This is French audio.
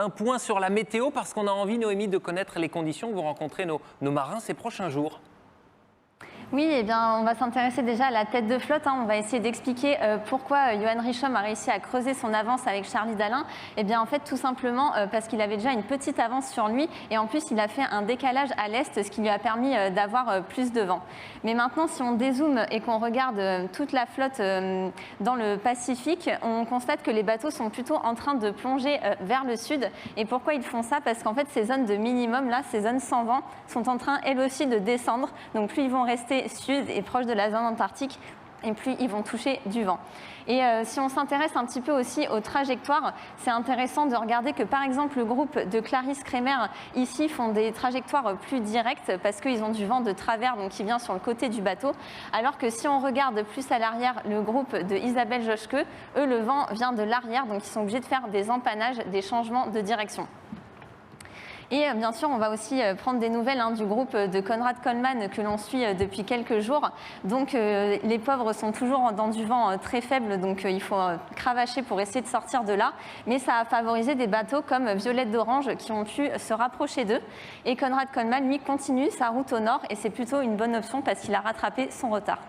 Un point sur la météo parce qu'on a envie, Noémie, de connaître les conditions que vont rencontrer nos marins ces prochains jours. Oui, eh bien, on va s'intéresser déjà à la tête de flotte. On va essayer d'expliquer pourquoi Johan Richomme a réussi à creuser son avance avec Charlie Dalin. Eh bien, en fait, tout simplement parce qu'il avait déjà une petite avance sur lui et en plus, il a fait un décalage à l'est, ce qui lui a permis d'avoir plus de vent. Mais maintenant, si on dézoome et qu'on regarde toute la flotte dans le Pacifique, on constate que les bateaux sont plutôt en train de plonger vers le sud. Et pourquoi ils font ça? Parce qu'en fait, ces zones de minimum, là, ces zones sans vent, sont en train, elles aussi, de descendre. Donc, plus ils vont rester sud et proche de la zone antarctique, et plus ils vont toucher du vent. Et si on s'intéresse un petit peu aussi aux trajectoires, c'est intéressant de regarder que par exemple le groupe de Clarisse Kremer ici font des trajectoires plus directes parce qu'ils ont du vent de travers, donc qui vient sur le côté du bateau, alors que si on regarde plus à l'arrière le groupe de Isabelle Joschke, eux le vent vient de l'arrière, donc ils sont obligés de faire des empannages, des changements de direction. Et bien sûr, on va aussi prendre des nouvelles du groupe de Konrad Coleman que l'on suit depuis quelques jours. Donc les pauvres sont toujours dans du vent très faible, donc il faut cravacher pour essayer de sortir de là. Mais ça a favorisé des bateaux comme Violette d'Orange qui ont pu se rapprocher d'eux. Et Konrad Coleman, lui, continue sa route au nord et c'est plutôt une bonne option parce qu'il a rattrapé son retard.